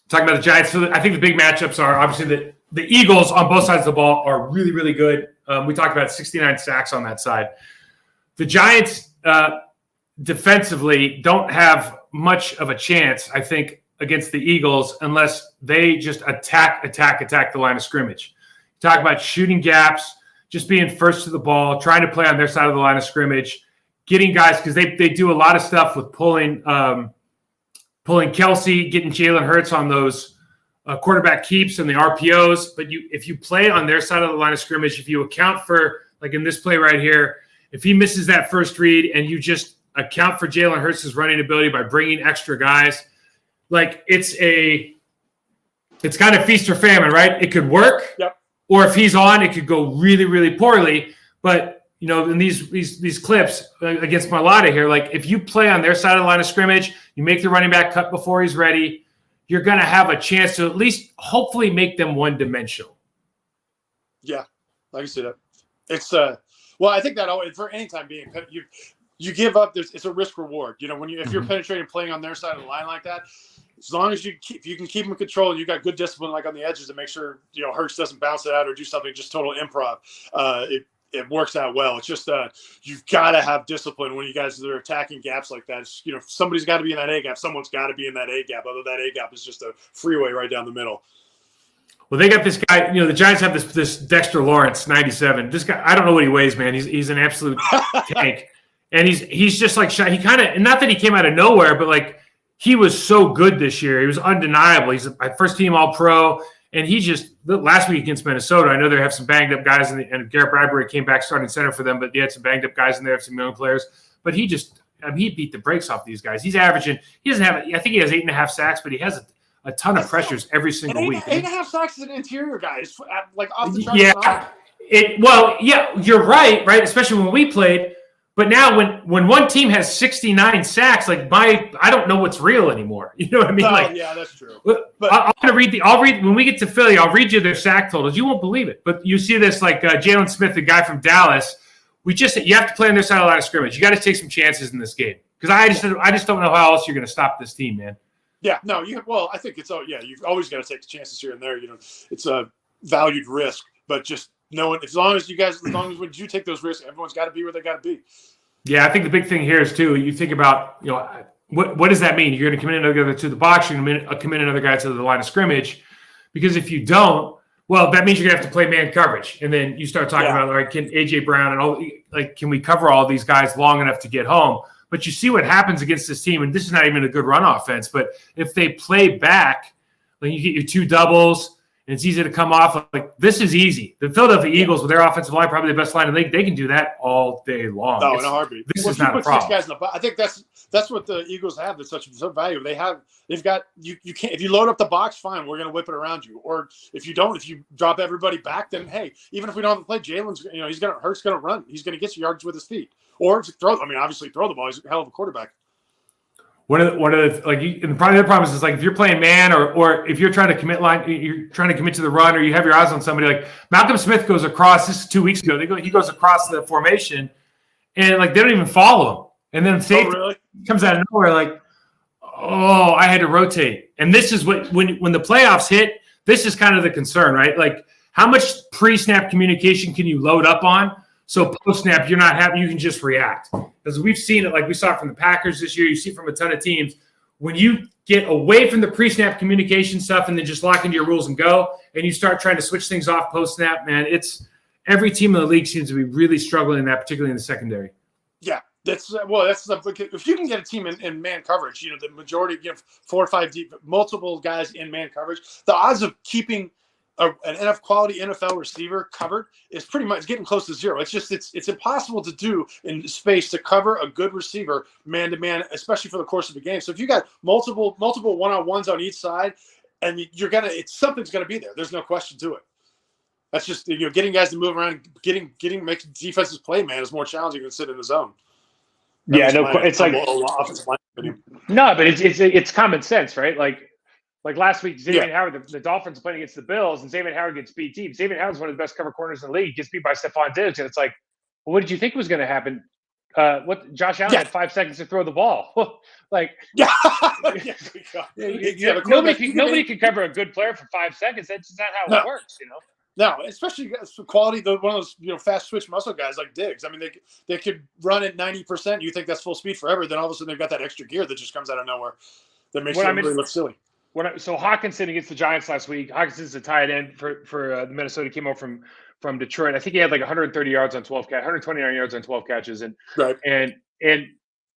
talking about the Giants. So I think the big matchups are obviously the Eagles on both sides of the ball are really, really good. We talked about 69 sacks on that side. The Giants defensively don't have much of a chance, I think, against the Eagles unless they just attack the line of scrimmage. Talk about shooting gaps, just being first to the ball, trying to play on their side of the line of scrimmage, getting guys because they do a lot of stuff with pulling Kelsey, getting Jalen Hurts on those quarterback keeps and the RPOs. But if you play on their side of the line of scrimmage, if you account for, like in this play right here, if he misses that first read and you just account for Jalen Hurts' running ability by bringing extra guys, like it's kind of feast or famine, right? It could work. Yep. Or if he's on, it could go really, really poorly. But, you know, in these clips against Mailata here, like if you play on their side of the line of scrimmage, you make the running back cut before he's ready, you're going to have a chance to at least hopefully make them one-dimensional. Yeah, I can see that. It's well, I think that always, for any time being, you give up. It's a risk reward. You know, if you're penetrating playing on their side of the line like that, as long as you can keep them in control and you got good discipline like on the edges to make sure, you know, Hurts doesn't bounce it out or do something just total improv, it works out well. It's just you've got to have discipline when you guys are attacking gaps like that. It's, you know, somebody's got to be in that A gap. Someone's got to be in that A gap. Other that A gap is just a freeway right down the middle. Well, they got this guy. You know, the Giants have this Dexter Lawrence, 97. This guy, I don't know what he weighs, man. He's an absolute tank, and he's just like he kind of, not that he came out of nowhere, but like. He was so good this year. He was undeniable. He's a first-team All-Pro, and he just last week against Minnesota. I know they have some banged-up guys, and Garrett Bradbury came back starting center for them, but they had some banged-up guys in there, some young players. But he beat the brakes off these guys. He's averaging. He doesn't have. I think he has 8.5 sacks, but he has a ton of pressures every single week. 8.5 sacks is an interior guy. It's like off the charts. Yeah. You're right. Especially when we played. But now when one team has 69 sacks, like I don't know what's real anymore. You know what I mean? Yeah, that's true. But I'll read when we get to Philly, I'll read you their sack totals. You won't believe it. But you see this like Jalen Smith, the guy from Dallas. You have to play on their side of the line of scrimmage. You got to take some chances in this game. Because I just don't know how else you're going to stop this team, man. Yeah, no, I think you've always got to take the chances here and there. You know, it's a valued risk, but just knowing as long as when you take those risks, everyone's got to be where they got to be. Yeah, I think the big thing here is too. You think about, you know, what does that mean? You're going to commit another guy to the box. You're going to commit another guy to the line of scrimmage, because if you don't, well, that means you're going to have to play man coverage, and then you start talking about, all right, can AJ Brown and all, like, can we cover all these guys long enough to get home? But you see what happens against this team, and this is not even a good run offense. But if they play back, then you get your two doubles. And it's easy to come off. Like, this is easy. The Philadelphia Eagles, with their offensive line, probably the best line in the league, they can do that all day long. Oh, in a heartbeat. This is not a problem. I think that's what the Eagles have that's such valuable. They've got you can't, if you load up the box, fine, we're going to whip it around you. Or if you don't, if you drop everybody back, then hey, even if we don't have to play, Jalen's, you know, Hurts going to run. He's going to get you yards with his feet. Or throw. I mean, obviously throw the ball. He's a hell of a quarterback. One of the like, and probably the problem is like if you're playing man or if you're trying to commit to the run, or you have your eyes on somebody, like Malcolm Smith goes across. This is 2 weeks ago. He goes across the formation, and like they don't even follow him. And then safety comes out of nowhere, like, oh, I had to rotate. And this is when the playoffs hit. This is kind of the concern, right? Like, how much pre-snap communication can you load up on? So post-snap, you're not happy. You can just react. Because we've seen it, like we saw it from the Packers this year. You see it from a ton of teams. When you get away from the pre-snap communication stuff and then just lock into your rules and go, and you start trying to switch things off post-snap, man, it's every team in the league seems to be really struggling in that, particularly in the secondary. Yeah, that's if you can get a team in man coverage, you know, the majority, you know, 4 or 5 deep, multiple guys in man coverage, the odds of keeping an enough quality NFL receiver covered is pretty much getting close to zero. It's just it's impossible to do in space to cover a good receiver man to man, especially for the course of a game. So if you got multiple one-on-ones on each side, and something's gonna be there. There's no question to it. That's just, you know, getting guys to move around, making defenses play, man, is more challenging than sit in the zone. It's like no, but it's common sense, right? Like last week, Xavier Howard, the Dolphins playing against the Bills, and Xavier Howard gets beat deep. Xavier Howard's one of the best cover corners in the league. He gets beat by Stephon Diggs, and it's like, well, what did you think was going to happen what Josh Allen had 5 seconds to throw the ball. Like, nobody can cover a good player for 5 seconds. That's just not how it works, you know. No, especially quality. One of those fast switch muscle guys like Diggs. I mean, they could run at 90%. You think that's full speed forever? Then all of a sudden they've got that extra gear that just comes out of nowhere that makes everybody look silly. So Hawkinson against the Giants last week. Hawkinson's a tight end for the Minnesota. Came over from Detroit. I think he had like 130 yards on 129 yards on 12 catches, and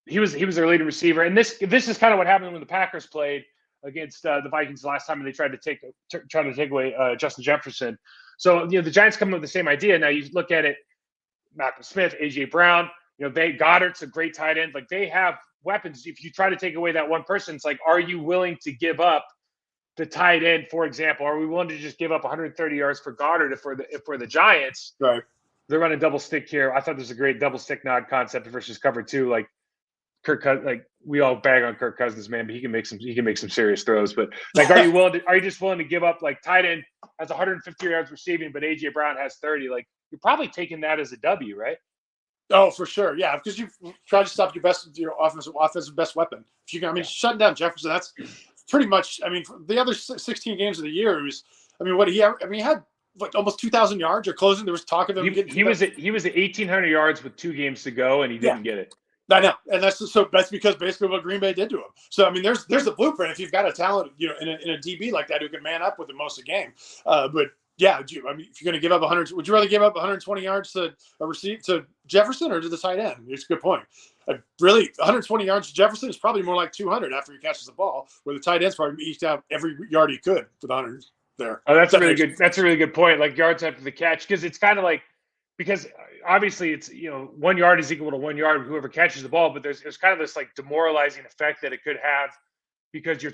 he was their leading receiver. And this is kind of what happened when the Packers played against the Vikings last time, and they tried to take away Justin Jefferson. So the Giants come up with the same idea. Now you look at it: Malcolm Smith, AJ Brown. Goddard's a great tight end. Like, they have weapons. If you try to take away that one person, it's like, are you willing to give up the tight end, for example? Are we willing to just give up 130 yards for Goddard if we're the Giants? Right. They're running double stick here. I thought this was a great double stick nod concept versus cover two. Like we all bag on Kirk Cousins, man, but he can make some serious throws. But like, are you just willing to give up, like, tight end has 150 yards receiving, but AJ Brown has 30? Like, you're probably taking that as a W, right? Oh, for sure, yeah, because you try to stop your offensive best weapon. If you, shutting down Jefferson, that's pretty much. I mean, the other 16 games of the year, he had almost 2,000 yards or closing. There was talk of him getting. He was at 1,800 yards with 2 games to go, and he didn't get it. I know, and that's because basically what Green Bay did to him. So I mean, there's a blueprint if you've got a talent, in a DB like that who can man up with him most of the game. But yeah, if you're going to give up 100, would you rather give up 120 yards to Jefferson or to the tight end? It's a good point. Really, 120 yards to Jefferson is probably more like 200 after he catches the ball, where the tight end's probably eked out every yard he could for the 100 there. Oh, that's a really good point. Like, yards after the catch, because it's kind of like, because obviously it's 1 yard is equal to 1 yard whoever catches the ball, but there's kind of this like demoralizing effect that it could have, because you're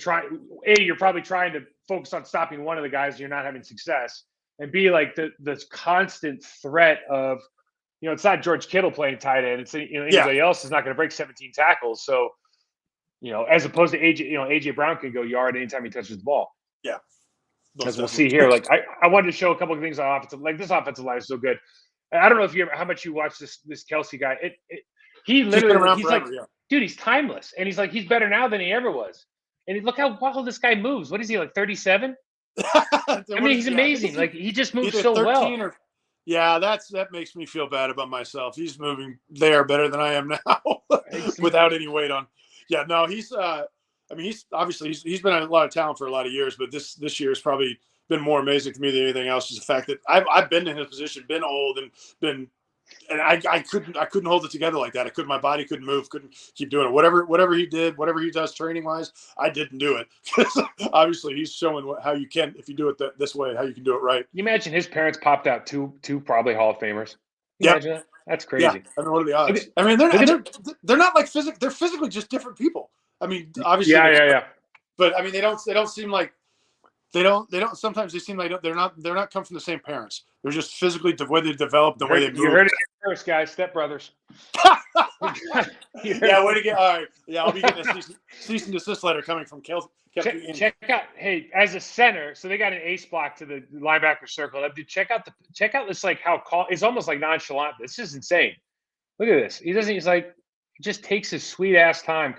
probably trying to focus on stopping one of the guys and you're not having success, and B, like the constant threat of it's not George Kittle playing tight end, it's anybody else is not going to break 17 tackles, so as opposed to AJ Brown can go yard anytime he touches the ball. Yeah, as we'll see here. Like, I wanted to show a couple of things on offensive, like this offensive line is so good. I don't know how much you watch this Kelsey guy. He literally, he's forever, like, dude, he's timeless, and he's like, he's better now than he ever was. And look how well this guy moves. What is he, like, 37? I mean, he's amazing. Like, he just moves so well. That makes me feel bad about myself. He's moving there better than I am now, without any weight on. Yeah, no, he's obviously he's been a lot of talent for a lot of years, but this year has probably been more amazing to me than anything else. Is the fact that I've been in his position, been old, and I couldn't hold it together like that. My body couldn't move, couldn't keep doing it. Whatever he did, whatever he does training wise, I didn't do it. Obviously, he's showing how you can, if you do it this way, how you can do it right. You imagine his parents popped out two probably Hall of Famers. Imagine that? That's crazy. Yeah. I mean, what are the odds? I mean, they're not like they're physically just different people. I mean, obviously, yeah. But I mean, they don't seem like. They don't. Sometimes they seem like they're not come from the same parents. They're just physically the way they develop, the way they move. You heard it first, guys. Step brothers. Yeah, way to get. All right. Yeah, I'll be getting a cease and desist letter coming from Kelsey. Check out. Hey, as a center, so they got an ace block to the linebacker circle. Dude, check out this, like, how it's almost like nonchalant. This is insane. Look at this. He just takes his sweet ass time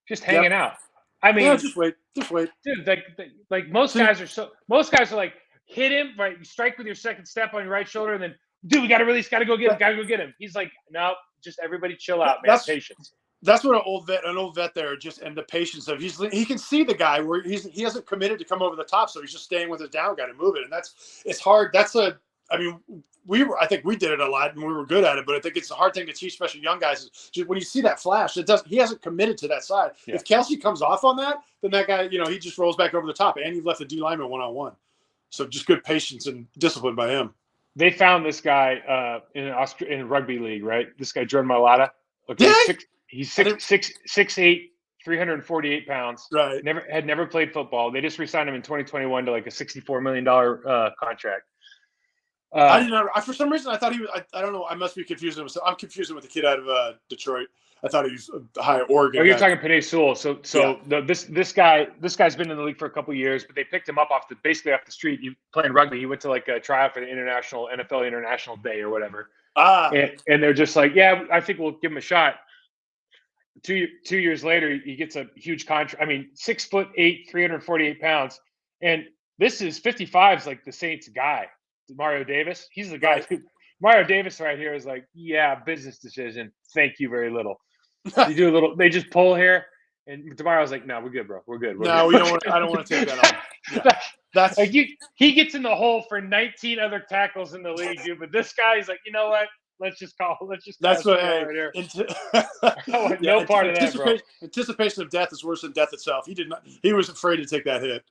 just hanging out. I mean, just wait, dude. Like most guys are like, hit him, right? You strike with your second step on your right shoulder, and then, dude, we got to release, got to go get him. He's like, no, just everybody chill out, man. Patience. That's what an old vet there, and the patience of he can see the guy where he hasn't committed to come over the top, so he's just staying with his down guy to move it, and it's hard. I think we did it a lot and we were good at it, but I think it's a hard thing to teach, especially young guys. Just when you see that flash, he hasn't committed to that side. Yeah. If Kelsey comes off on that, then that guy, he just rolls back over the top, and you've left the D lineman one-on-one. So just good patience and discipline by him. They found this guy in a rugby league, right? This guy, Jordan Mailata. Okay, he's 6'8", 348 pounds. Right. Had never played football. They just re-signed him in 2021 to like a $64 million contract. I didn't know. For some reason, I thought he was. I don't know. I must be confusing him. I'm confusing with the kid out of Detroit. I thought he was a high Oregon. Oh, you're guy. talking Penei Sewell. This guy's been in the league for a couple of years, but they picked him up basically off the street. He playing rugby. He went to like a tryout for the NFL International Day or whatever. And they're just like, yeah, I think we'll give him a shot. 2 years later, he gets a huge contract. I mean, 6'8", 348 pounds, and this is 55's like the Saints guy, Mario Davis. He's the guy who Mario Davis right here is like, yeah, business decision. Thank you very little. They just pull here, and tomorrow's like, no, we're good, bro. We're good. We don't want. I don't want to take that on. Yeah. That's like he gets in the hole for 19 other tackles in the league, dude. But this guy's like, you know what? Let's just call. That's what. Right here. No part of that, bro. Anticipation of death is worse than death itself. He did not. He was afraid to take that hit.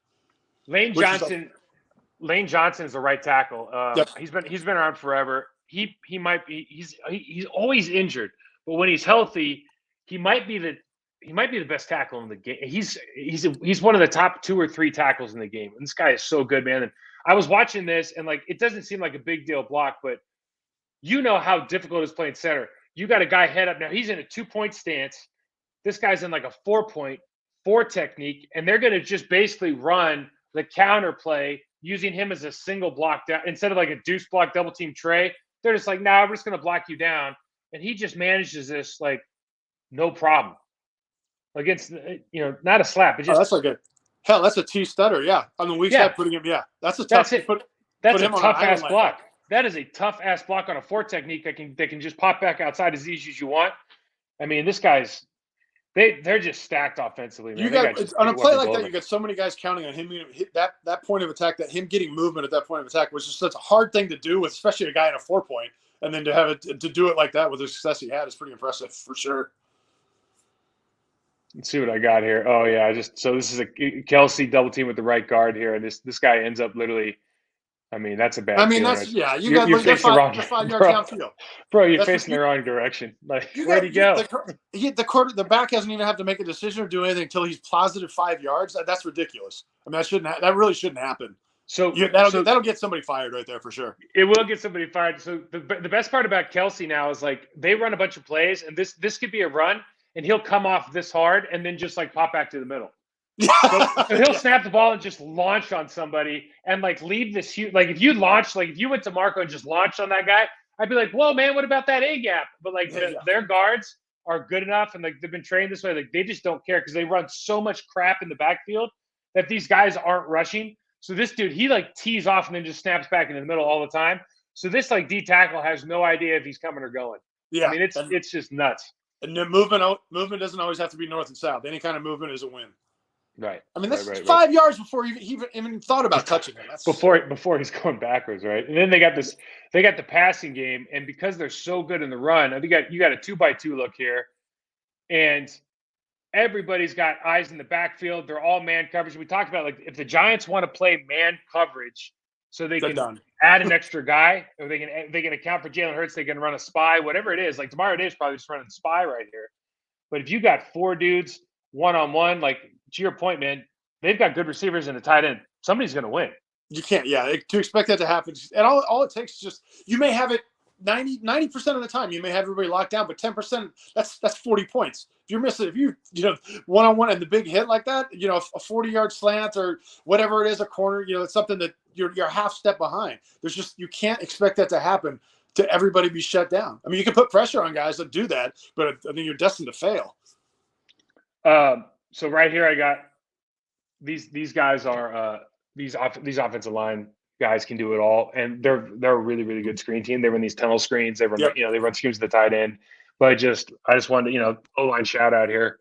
Lane Johnson is the right tackle. Yep. He's been around forever. He might be. He's always injured, but when he's healthy, he might be the best tackle in the game. He's one of the top 2 or 3 tackles in the game. And this guy is so good, man. And I was watching this, and like it doesn't seem like a big deal block, but you know how difficult it is playing center. You got a guy head up now. He's in a 2-point stance. This guy's in like a 4-point, 4 technique, and they're going to just basically run the counter play using him as a single block down instead of like a deuce block double team tray. They're just like, nah, we're just going to block you down. And he just manages this like no problem against, not a slap. It's just, that's like that's a T stutter. Yeah. On the weak side, putting him. Yeah. That's a tough. That's a tough ass block. That is a tough ass block on a 4 technique that can just pop back outside as easy as you want. I mean, this guy's they're just stacked offensively. Man. You got on a play like that, you got so many guys counting on him hit that point of attack. That him getting movement at that point of attack was just such a hard thing to do, with especially a guy in a 4-point, and then to have it to do it like that with the success he had is pretty impressive for sure. Let's see what I got here. Oh yeah, so this is a Kelsey double team with the right guard here, and this guy ends up literally. I mean, that's a bad. I mean, that's you're facing the wrong 5 yard downfield, bro. You're facing the wrong direction. Like, where'd he go? The back doesn't even have to make a decision or do anything until he's positive 5 yards. That's ridiculous. I mean, that really shouldn't happen. So that'll get somebody fired right there for sure. It will get somebody fired. So the best part about Kelsey now is like they run a bunch of plays, and this could be a run, and he'll come off this hard and then just like pop back to the middle. So he'll snap the ball and just launch on somebody and like leave this huge. Like if you went to Marco and just launched on that guy, I'd be like, whoa, man, what about that A gap? But like their guards are good enough, and like they've been trained this way. Like they just don't care because they run so much crap in the backfield that these guys aren't rushing. So this dude, he like tees off and then just snaps back into the middle all the time. So this like D tackle has no idea if he's coming or going. Yeah, I mean it's just nuts. And the movement doesn't always have to be north and south. Any kind of movement is a win. Right. I mean, this is 5 yards before he even thought about touching him. That's before he's going backwards, right? And then they got the passing game, and because they're so good in the run, I think you got a 2x2 look here, and everybody's got eyes in the backfield. They're all man coverage. We talked about like if the Giants want to play man coverage, so they can add an extra guy, or they can account for Jalen Hurts. They can run a spy, whatever it is. Like Mario Davis probably just running spy right here. But if you got 4 dudes one-on-one, like to your point, man, they've got good receivers and a tight end. Somebody's going to win. You can't, to expect that to happen. And all it takes is just, you may have it 90% of the time, you may have everybody locked down, but 10%, that's 40 points. If you're missing, one-on-one and the big hit like that, a 40-yard slant or whatever it is, a corner, it's something that you're a half step behind. You can't expect that to happen to everybody be shut down. I mean, you can put pressure on guys that do that, but I think you're destined to fail. So right here, I got these guys are these offensive line guys can do it all, and they're a really, really good screen team. They run these tunnel screens. They run they run schemes to the tight end. But I just wanted to O-line shout out here.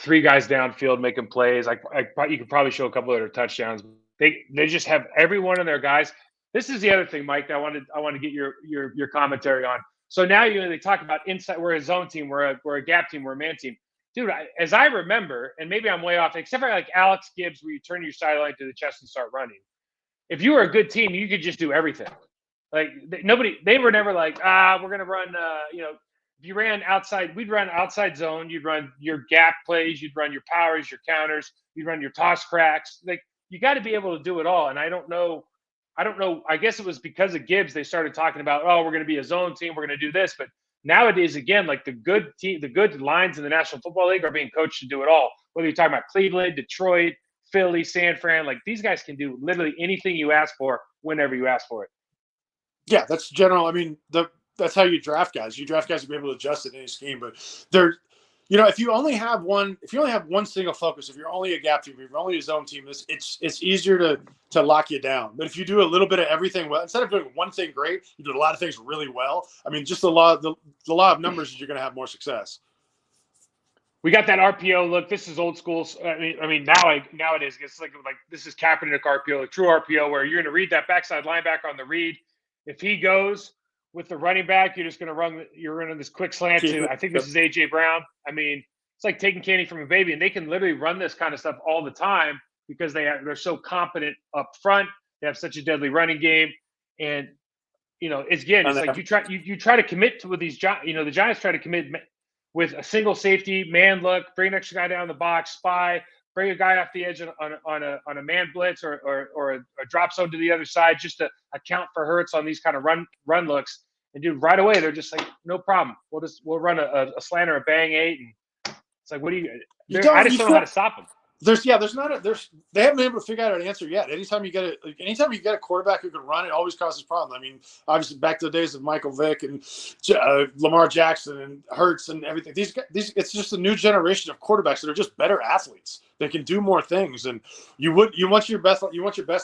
3 guys downfield making plays. You could probably show a couple of their touchdowns. They just have every one of their guys. This is the other thing, Mike. That I want to get your commentary on. So now they talk about inside. We're a zone team. We're a gap team. We're a man team. Dude, as I remember, and maybe I'm way off, except for like Alex Gibbs, where you turn your sideline to the chest and start running. If you were a good team, you could just do everything. Like they were never like, we're gonna run. If you ran outside, we'd run outside zone. You'd run your gap plays. You'd run your powers, your counters. You'd run your toss cracks. Like you got to be able to do it all. And I don't know. I guess it was because of Gibbs they started talking about, we're going to be a zone team. We're going to do this, but nowadays, again, like the good lines in the National Football League are being coached to do it all. Whether you're talking about Cleveland, Detroit, Philly, San Fran, like these guys can do literally anything you ask for whenever you ask for it. Yeah, that's general. I mean, that's how you draft guys. You draft guys to be able to adjust in any scheme, but they're, if you only have one single focus, if you're only a gap team, if you're only a zone team, it's easier to lock you down. But if you do a little bit of everything well, instead of doing one thing great, you do a lot of things really well. I mean, just the law of numbers is you're going to have more success. We got that RPO look. This is old school. I mean, nowadays it's like this is Kaepernick RPO, a true RPO, where you're going to read that backside linebacker on the read. If he goes with the running back, you're just going to run. You're running this quick slant to. I think this is AJ Brown. I mean, it's like taking candy from a baby, and they can literally run this kind of stuff all the time because they're so competent up front. They have such a deadly running game, and it's like you try to commit to with these. The Giants try to commit with a single safety, man look, bring an extra guy down the box, spy, bring a guy off the edge on a man blitz or a drop zone to the other side just to account for Hurts on these kind of run looks. And dude, right away they're just like, no problem. We'll run a slant or a bang 8, and it's like, what do you? I just don't know how to stop them. They haven't been able to figure out an answer yet. Anytime you get a quarterback who can run, it always causes problems. I mean, obviously back to the days of Michael Vick and Lamar Jackson and Hurts and everything. These it's just a new generation of quarterbacks that are just better athletes. They can do more things, and you want your best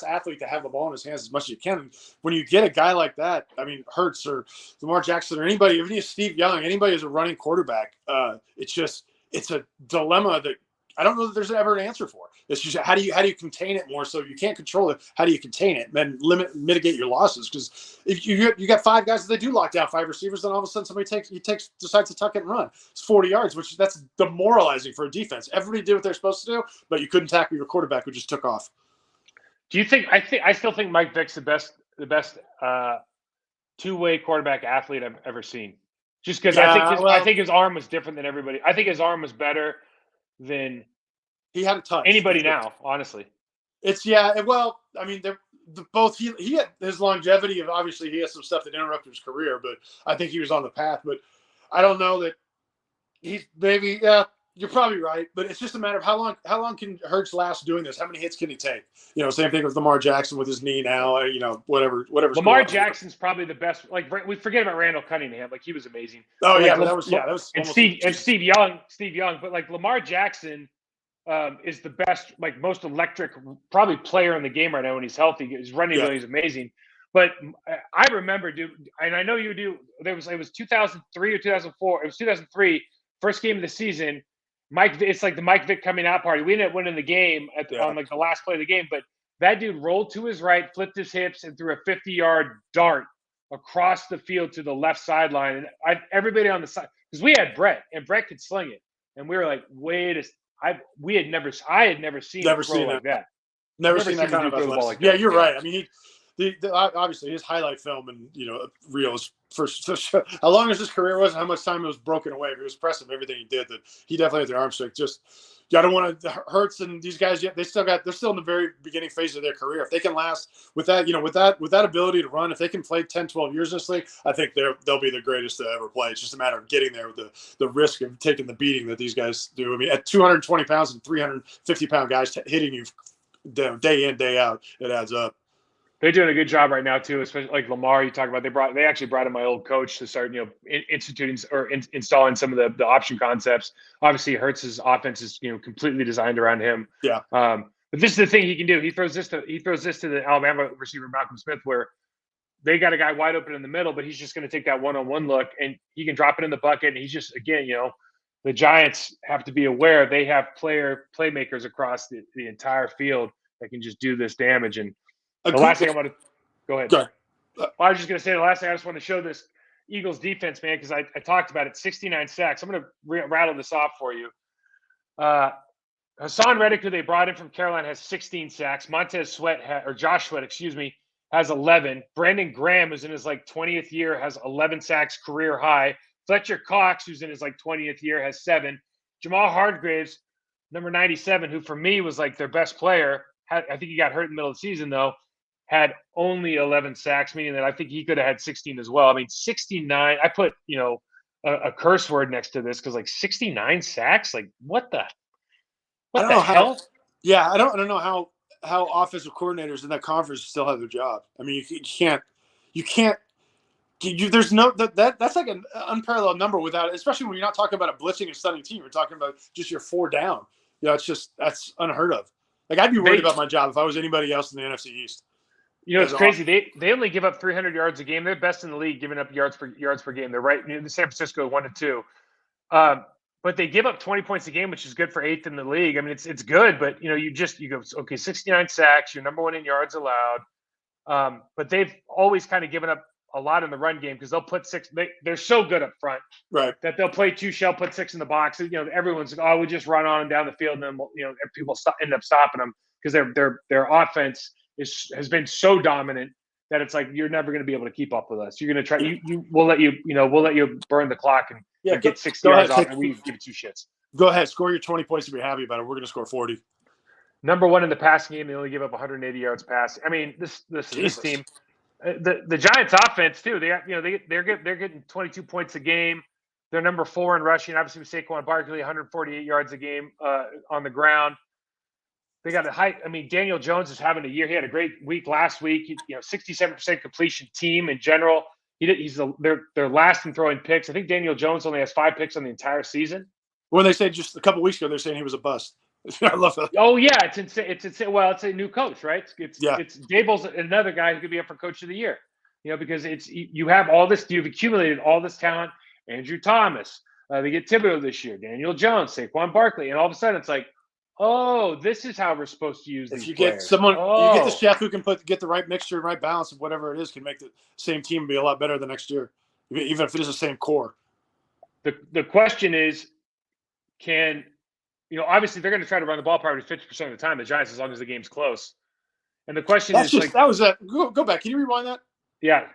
athlete to have the ball in his hands as much as you can. When you get a guy like that, I mean, Hurts or Lamar Jackson or anybody, even Steve Young, anybody who's a running quarterback, it's a dilemma that I don't know that there's ever an answer for. It's just how do you contain it more so you can't control it? How do you contain it and then mitigate your losses? Because if you got 5 guys that they do lock down 5 receivers, then all of a sudden somebody decides to tuck it and run. It's 40 yards, that's demoralizing for a defense. Everybody did what they're supposed to do, but you couldn't tackle your quarterback who just took off. Do you think? I still think Mike Vick's the best two-way quarterback athlete I've ever seen. Just because I think his arm was different than everybody. I think his arm was better than he had a touch. Anybody now, honestly. Well, I mean, both he had his longevity of, obviously he has some stuff that interrupted his career, but I think he was on the path. But I don't know that he's maybe. Yeah, you're probably right, but it's just a matter of how long can Hurts last doing this? How many hits can he take? Same thing with Lamar Jackson with his knee now. Whatever. Lamar Jackson's probably the best. Like, we forget about Randall Cunningham. Like, he was amazing. Oh yeah, that was. And Steve Young. But like Lamar Jackson is the best, like most electric, probably player in the game right now when he's healthy. His running ability is amazing. But I remember, dude, and I know you do. It was 2003 or 2004. It was 2003, first game of the season. It's like the Mike Vick coming out party. We ended up winning the game on like the last play of the game, but that dude rolled to his right, flipped his hips, and threw a 50-yard dart across the field to the left sideline. And everybody on the side, because we had Brett, and Brett could sling it, and we were like, I had never seen a throw like that. Never seen that kind of athleticism. Like that. You're right. I mean, obviously his highlight film and reels first. How long as his career was, and how much time it was broken away. It was impressive everything he did. That he definitely had the arm strength. Just I don't want to Hurts and these guys yet. They're still in the very beginning phase of their career. If they can last with that, with that ability to run, if they can play 10, 12 years in this league, I think they'll be the greatest to ever play. It's just a matter of getting there with the risk of taking the beating that these guys do. I mean, at 220 pounds and 350-pound guys hitting you day in, day out, it adds up. They're doing a good job right now too, especially like Lamar. You talk about they actually brought in my old coach to start instituting or installing some of the option concepts. Obviously, Hurts' offense is completely designed around him. Yeah. But this is the thing he can do. He throws this to the Alabama receiver Malcolm Smith, where they got a guy wide open in the middle, but he's just going to take that one-on-one look and he can drop it in the bucket. And he's just the Giants have to be aware they have playmakers across the entire field that can just do this damage. And the last thing I want to go ahead. I was just going to say the last thing I just want to show this Eagles defense, man, because I talked about it. 69 sacks. I'm going to rattle this off for you. Hassan Reddick, who they brought in from Carolina, has 16 sacks. Josh Sweat, has 11. Brandon Graham, who's in his 20th year, has 11 sacks, career high. Fletcher Cox, who's in his 20th year, has 7. Jamal Hargraves, number 97, who for me was their best player. I think he got hurt in the middle of the season though. Had only 11 sacks, meaning that I think he could have had 16 as well. I mean, 69. I put, a curse word next to this because like 69 sacks, like what the I don't know hell? I don't know how offensive coordinators in that conference still have their job. I mean, you can't. There's no that's like an unparalleled number without, especially when you're not talking about a blitzing and stunning team. You're talking about just your 4 down. That's unheard of. Like I'd be worried about my job if I was anybody else in the NFC East. It's crazy. They only give up 300 yards a game. They're best in the league giving up yards per game. They're right near the San Francisco 1-2. But they give up 20 points a game, which is good for 8th in the league. I mean, it's good, but you go, okay, 69 sacks, you're number 1 in yards allowed. But they've always kind of given up a lot in the run game because they'll put 6. They're so good up front, right? That they'll play 2 shell, put 6 in the box. Everyone's like, oh, we just run on and down the field, and then people end up stopping them because their offense has been so dominant that it's like you're never going to be able to keep up with us. You're going to try. We'll let you burn the clock and get 60 yards off, and we give you 2 shits. Go ahead, score your 20 points to be happy about it. We're going to score 40. Number 1 in the passing game. They only give up 180 yards passing. I mean, this team. The Giants offense too. They're getting 22 points a game. They're number 4 in rushing. Obviously, with Saquon Barkley, 148 yards a game on the ground. They got a high. I mean, Daniel Jones is having a year. He had a great week last week. 67% completion team in general. They're last in throwing picks. I think Daniel Jones only has 5 picks on the entire season. When they say just a couple weeks ago, they're saying he was a bust. I love that. Oh yeah, it's insane. It's insane. Well, it's a new coach, right? It's Dable's another guy who could be up for coach of the year. Because you have all this. You've accumulated all this talent. Andrew Thomas. They get Thibodeau this year. Daniel Jones, Saquon Barkley, and all of a sudden it's like, oh, this is how we're supposed to use these players. Get someone, you get the chef who can get the right mixture and right balance of whatever it is, can make the same team be a lot better the next year, even if it is the same core. The question is, obviously they're going to try to run the ball probably 50% of the time, the Giants, as long as the game's close. And the question is, go back. Can you rewind that? Yeah.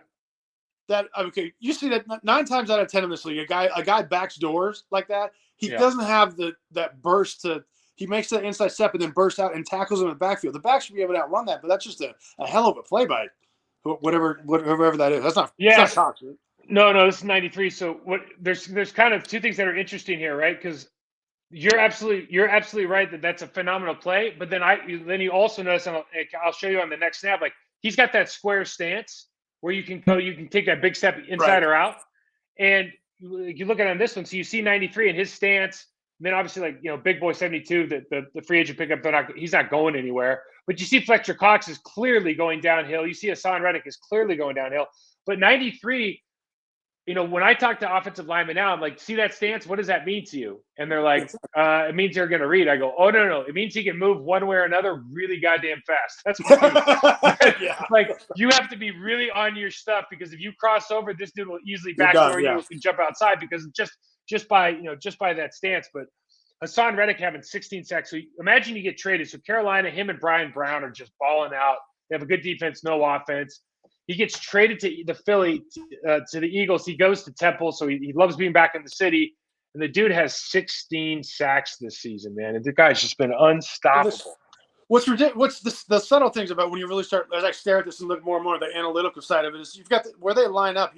You see that 9 times out of 10 in this league, a guy backs doors like that. He doesn't have that burst to. He makes that inside step and then bursts out and tackles him in the backfield. The back should be able to outrun that, but that's just a hell of a play by whoever that is. That's not. Yeah. That's not Cox, right? No, this is 93. So there's kind of 2 things that are interesting here, right? Because you're absolutely right that's a phenomenal play. But then you also notice, and I'll show you on the next snap, like he's got that square stance where you can take that big step inside or out. And you look at it on this one, so you see 93 in his stance. And then obviously, Big Boy 72, the free agent pickup, he's not going anywhere. But you see Fletcher Cox is clearly going downhill. You see Hassan Reddick is clearly going downhill. But 93, when I talk to offensive linemen now, I'm like, see that stance? What does that mean to you? And they're like, it means they're going to read. I go, oh, no. It means he can move one way or another really goddamn fast. That's what it means. Like, you have to be really on your stuff because if you cross over, this dude will easily backdoor you and jump outside because just by that stance. But Hassan Reddick having 16 sacks. So imagine you get traded. So Carolina, him and Brian Brown are just balling out. They have a good defense, no offense. He gets traded to the Philly, to the Eagles. He goes to Temple, so he loves being back in the city. And the dude has 16 sacks this season, man. And the guy's just been unstoppable. What's ridiculous? What's the subtle things about when you really start, as I stare at this and look more and more at the analytical side of it, is you've got where they line up.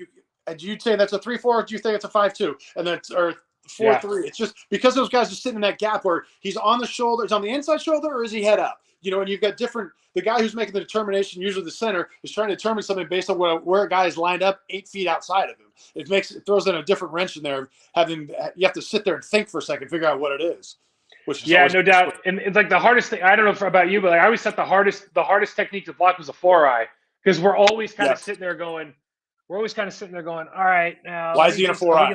Do you say that's a 3-4, or do you think it's a 5-2, and that's or 4-3? It's just because those guys are sitting in that gap where he's on the shoulder, is on the inside shoulder, or is he head up? And you've got different. The guy who's making the determination, usually the center, is trying to determine something based on where a guy is lined up 8 feet outside of him. It throws in a different wrench in there. You have to sit there and think for a second, figure out what it is. Which is no doubt. And it's like the hardest thing. I don't know about you, but I always thought the hardest technique to block was a 4-eye because we're always kind of sitting there going. We're always kind of sitting there going, all right, now. Why is he in a 4-eye?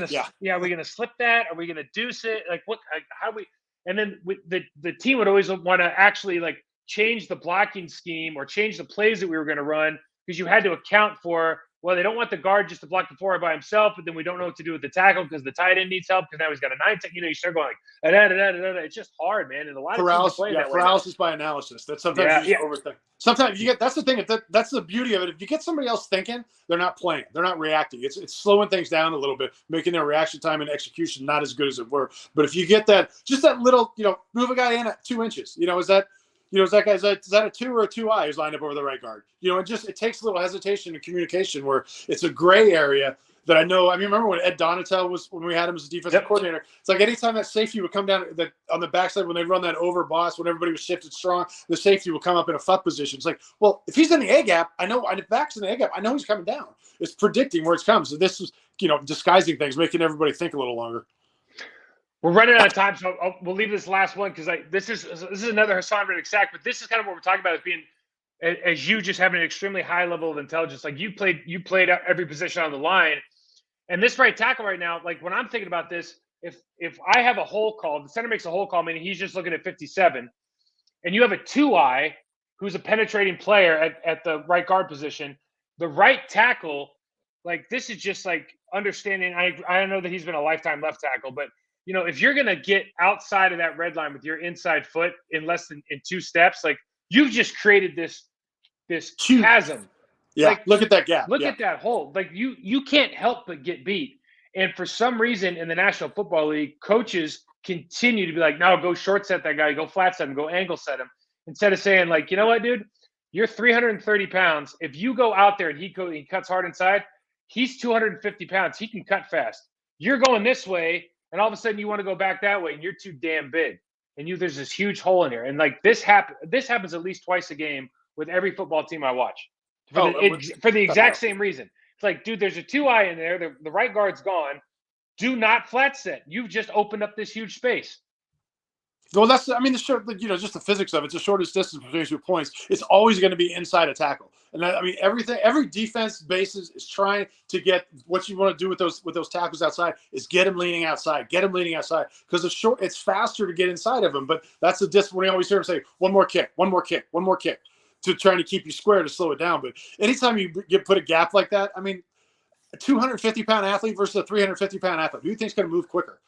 Are we going to slip that? Are we going to deuce it? Like what? How do we? And then the team would always want to actually change the blocking scheme or change the plays that we were going to run because you had to account for, well, they don't want the guard just to block the 4 by himself, but then we don't know what to do with the tackle because the tight end needs help because now he's got a 9 tech. You start going it's just hard, man. And a lot of teams play that way. Paralysis by analysis. That's sometimes you just overthink. Sometimes you get. That's the thing. That's the beauty of it. If you get somebody else thinking, they're not playing. They're not reacting. It's slowing things down a little bit, making their reaction time and execution not as good as it were. But if you get that, just that little, move a guy in at 2 inches. Is that? You know, is that a 2 or a 2I who's lined up over the right guard? You know, it takes a little hesitation and communication where it's a gray area that I know. I mean, remember when Ed Donatel when we had him as a defensive coordinator? It's like anytime that safety would come down on the backside when they run that over boss, when everybody was shifted strong, the safety would come up in a fuck position. It's like, well, if he's in the A gap, I know, if back's in the A gap, I know he's coming down. It's predicting where it's coming. So this is, you know, disguising things, making everybody think a little longer. We're running out of time, so we'll leave this last one because this is another Hassan Reddick sack, but this is kind of what we're talking about as being, as you just having an extremely high level of intelligence. Like you played every position on the line, and this right tackle right now, like when I'm thinking about this, if I have a hole call, the center makes a hole call, meaning he's just looking at 57, and you have a 2I who's a penetrating player at the right guard position, the right tackle, like this is just like understanding. I know that he's been a lifetime left tackle, but you know, if you're going to get outside of that red line with your inside foot in less than in 2 steps, like you've just created this chasm. Yeah. Like, look at that gap. Look at that hole. Like you can't help but get beat. And for some reason in the National Football League, coaches continue to be like, no, go short set that guy, go flat set him, go angle set him. Instead of saying like, you know what, dude, you're 330 pounds. If you go out there and he cuts hard inside, he's 250 pounds. He can cut fast. You're going this way. And all of a sudden you want to go back that way and you're too damn big. And there's this huge hole in here. And like this happens at least twice a game with every football team I watch. For the exact same reason. It's like, dude, there's a 2I in there. The right guard's gone. Do not flat set. You've just opened up this huge space. Well, just the physics of it. It's the shortest distance between 2 points. It's always going to be inside a tackle. And every defense basis is trying to get what you want to do with those tackles outside is get them leaning outside, because it's faster to get inside of them. But that's the discipline. We always hear them say, one more kick, to trying to keep you square to slow it down. But anytime you put a gap like that, I mean, a 250-pound athlete versus a 350-pound athlete, who do you think's going to move quicker?